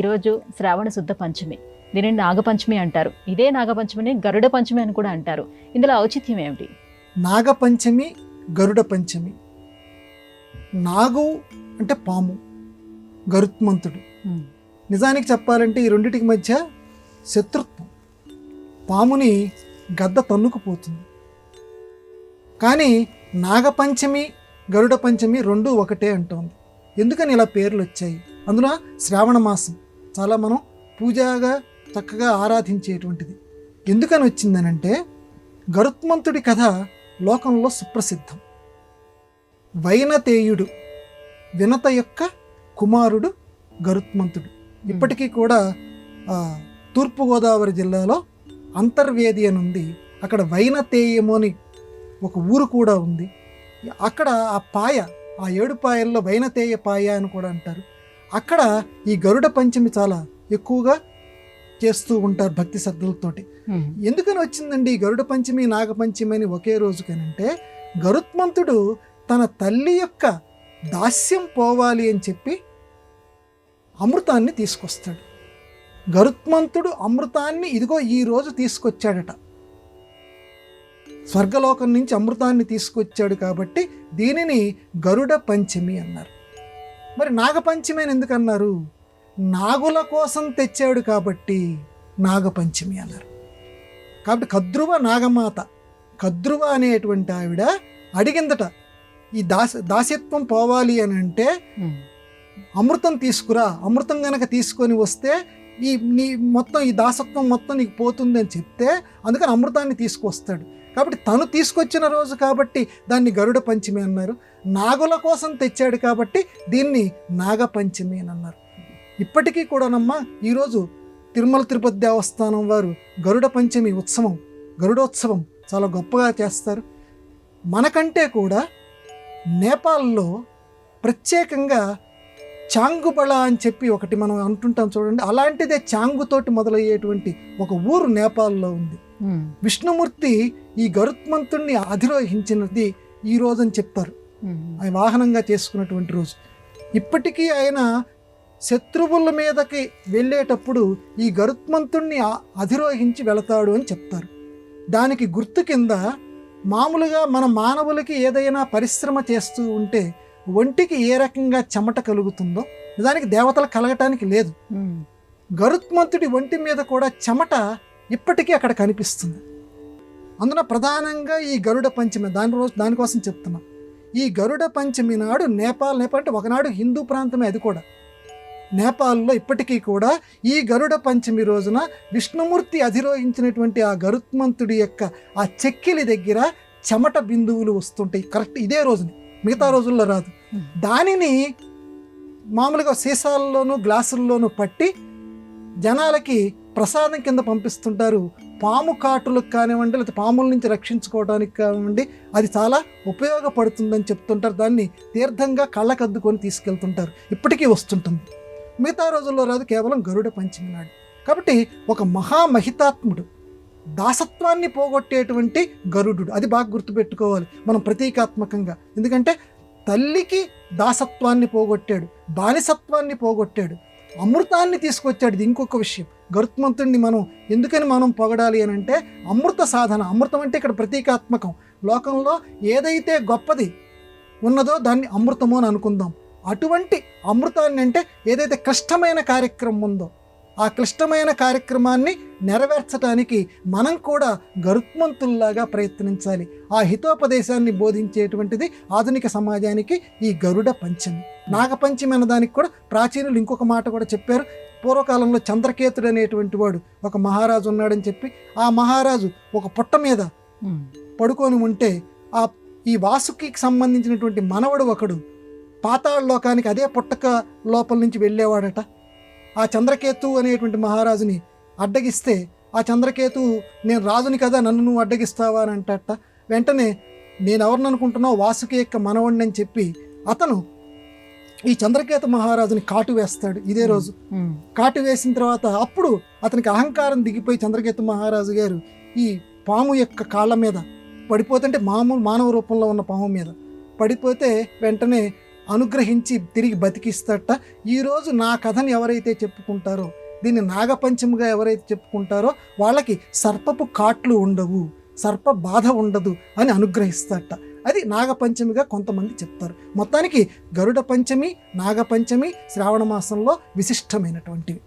ఈరోజు శ్రావణ శుద్ధ పంచమి, దీనిని నాగపంచమి అంటారు. ఇదే నాగపంచమిని గరుడ పంచమి అని కూడా అంటారు. ఇందులో ఔచిత్యం ఏమిటి? నాగపంచమి, గరుడ పంచమి. నాగు అంటే పాము, గరుత్మంతుడు. నిజానికి చెప్పాలంటే ఈ రెండిటికి మధ్య శత్రుత్వం. పాముని గద్ద తన్నుకుపోతుంది. కానీ నాగపంచమి, గరుడ పంచమి రెండు ఒకటే అంటోంది. ఎందుకని ఇలా పేర్లు వచ్చాయి? అందులో శ్రావణ మాసం చాలా మనం పూజగా చక్కగా ఆరాధించేటువంటిది. ఎందుకని వచ్చిందనంటే గరుత్మంతుడి కథ లోకంలో సుప్రసిద్ధం. వైనతేయుడు వినత యొక్క కుమారుడు గరుత్మంతుడు. ఇప్పటికీ కూడా తూర్పుగోదావరి జిల్లాలో అంతర్వేది అని ఉంది. అక్కడ వైనతేయము అని ఒక ఊరు కూడా ఉంది. అక్కడ ఆ పాయ, ఆ 7 పాయల్లో వైనతేయ పాయ అని కూడా అంటారు. అక్కడ ఈ గరుడ పంచమి చాలా ఎక్కువగా చేస్తూ ఉంటారు భక్తి శ్రద్ధలతోటి. ఎందుకని వచ్చిందండి ఈ గరుడ పంచమి, నాగపంచమి అని ఒకే రోజు కనంటే గరుత్మంతుడు తన తల్లి యొక్క దాస్యం పోవాలి అని చెప్పి అమృతాన్ని తీసుకొస్తాడు. గరుత్మంతుడు అమృతాన్ని ఇదిగో ఈ రోజు తీసుకొచ్చాడట. స్వర్గలోకం నుంచి అమృతాన్ని తీసుకొచ్చాడు కాబట్టి దీనిని గరుడ పంచమి అన్నారు. మరి నాగపంచమి అని ఎందుకు అన్నారు? నాగుల కోసం తెచ్చాడు కాబట్టి నాగపంచమి అన్నారు. కాబట్టి కద్రువ నాగమాత, కద్రువ అనేటువంటి ఆవిడ అడిగిందట, ఈ దాస్యత్వం పోవాలి అని అంటే అమృతం తీసుకురా, అమృతం గనక తీసుకొని వస్తే నీ మొత్తం ఈ దాసత్వం మొత్తం నీకు పోతుంది అని చెప్తే అందుకని అమృతాన్ని తీసుకొస్తాడు. కాబట్టి తను తీసుకొచ్చిన రోజు కాబట్టి దాన్ని గరుడ పంచమి అన్నారు. నాగుల కోసం తెచ్చాడు కాబట్టి దీన్ని నాగపంచమి అని అన్నారు. ఇప్పటికీ కూడానమ్మా ఈరోజు తిరుమల తిరుపతి దేవస్థానం వారు గరుడ పంచమి ఉత్సవం, గరుడోత్సవం చాలా గొప్పగా చేస్తారు. మనకంటే కూడా నేపాల్లో ప్రత్యేకంగా చాంగుబళ అని చెప్పి ఒకటి మనం అంటుంటాం చూడండి, అలాంటిదే చాంగుతోటి మొదలయ్యేటువంటి ఒక ఊరు నేపాల్లో ఉంది. విష్ణుమూర్తి ఈ గరుత్మంతుణ్ణి అధిరోహించినది ఈ రోజు అని చెప్తారు. ఆయన వాహనంగా చేసుకున్నటువంటి రోజు. ఇప్పటికీ ఆయన శత్రువుల మీదకి వెళ్ళేటప్పుడు ఈ గరుత్మంతుణ్ణి అధిరోహించి వెళతాడు అని చెప్తారు. దానికి గుర్తు కింద మామూలుగా మన మానవులకి ఏదైనా పరిశ్రమ చేస్తూ ఉంటే ఒంటికి ఏ రకంగా చెమట కలుగుతుందో దానికి దేవతలు కలగటానికి లేదు. గరుత్మంతుడి ఒంటి మీద కూడా చెమట ఇప్పటికీ అక్కడ కనిపిస్తుంది. అందున ప్రధానంగా ఈ గరుడ పంచమి దానికోసం చెప్తున్నాం. ఈ గరుడ పంచమి నాడు నేపాల్ అంటే ఒకనాడు హిందూ ప్రాంతమే, అది కూడా నేపాల్లో ఇప్పటికీ కూడా ఈ గరుడ పంచమి రోజున విష్ణుమూర్తి అధిరోహించినటువంటి ఆ గరుత్మంతుడి యొక్క ఆ చెక్కిలి దగ్గర చెమట బిందువులు వస్తుంటాయి. కరెక్ట్ ఇదే రోజుని, మిగతా రోజుల్లో రాదు. దానిని మామూలుగా సీసాల్లోనూ గ్లాసుల్లోనూ పట్టి జనాలకి ప్రసాదం కింద పంపిస్తుంటారు. పాము కాటులకు కానివ్వండి, లేకపోతే పాముల నుంచి రక్షించుకోవడానికి కానివ్వండి, అది చాలా ఉపయోగపడుతుందని చెప్తుంటారు. దాన్ని తీర్థంగా కళ్ళకద్దుకొని తీసుకెళ్తుంటారు. ఇప్పటికీ వస్తుంటుంది. మిగతా రోజుల్లో రాదు, కేవలం గరుడ పంచమి నాడు. కాబట్టి ఒక మహామహితాత్ముడు, దాసత్వాన్ని పోగొట్టేటువంటి గరుడు, అది బాగా గుర్తుపెట్టుకోవాలి మనం ప్రతీకాత్మకంగా. ఎందుకంటే తల్లికి దాసత్వాన్ని పోగొట్టాడు, బానిసత్వాన్ని పోగొట్టాడు, అమృతాన్ని తీసుకొచ్చాడు. ఇది ఇంకొక విషయం. గరుత్మంతుడిని ఎందుకని మనం పొగడాలి అని అంటే అమృత సాధన. అమృతం అంటే ఇక్కడ ప్రతీకాత్మకం. లోకంలో ఏదైతే గొప్పది ఉన్నదో దాన్ని అమృతము అని అనుకుందాం. అటువంటి అమృతాన్ని అంటే ఏదైతే క్లిష్టమైన కార్యక్రమం ఉందో ఆ క్లిష్టమైన కార్యక్రమాన్ని నెరవేర్చడానికి మనం కూడా గరుత్మంతుల్లాగా ప్రయత్నించాలి. ఆ హితోపదేశాన్ని బోధించేటువంటిది ఆధునిక సమాజానికి ఈ గరుడ పంచమి. నాగపంచమి అన్న దానికి కూడా ప్రాచీనులు ఇంకొక మాట కూడా చెప్పారు. పూర్వకాలంలో చంద్రకేతుడు అనేటువంటి వాడు ఒక మహారాజు ఉన్నాడని చెప్పి ఆ మహారాజు ఒక పుట్ట మీద పడుకొని ఉంటే ఈ వాసుకి సంబంధించినటువంటి మనవడు ఒకడు పాతాళ లోకానికి అదే పుట్టక లోపల నుంచి వెళ్ళేవాడట. ఆ చంద్రకేతు అనేటువంటి మహారాజుని అడ్డగిస్తే ఆ చంద్రకేతు, నేను రాజుని కదా, నన్ను నువ్వు అడ్డగిస్తావా అని అంటట. వెంటనే నేను ఎవరిని అనుకుంటున్నావు, వాసుకి యొక్క మనవడిని అని చెప్పి అతను ఈ చంద్రకేతు మహారాజుని కాటు వేస్తాడు ఇదే రోజు. కాటు వేసిన తర్వాత అప్పుడు అతనికి అహంకారం దిగిపోయి చంద్రకేతు మహారాజు గారు ఈ పాము యొక్క కాళ్ళ మీద పడిపోతుంటే, మానవ రూపంలో ఉన్న పాము మీద పడిపోతే వెంటనే అనుగ్రహించి తిరిగి బతికిస్తాట. ఈరోజు నా కథని ఎవరైతే చెప్పుకుంటారో, దీన్ని నాగపంచమిగా ఎవరైతే చెప్పుకుంటారో వాళ్ళకి సర్పపు కాట్లు ఉండవు, సర్ప బాధ ఉండదు అని అనుగ్రహిస్తాట. అది నాగపంచమిగా కొంతమంది చెప్తారు. మొత్తానికి గరుడ పంచమి, నాగపంచమి శ్రావణ మాసంలో విశిష్టమైనటువంటివి.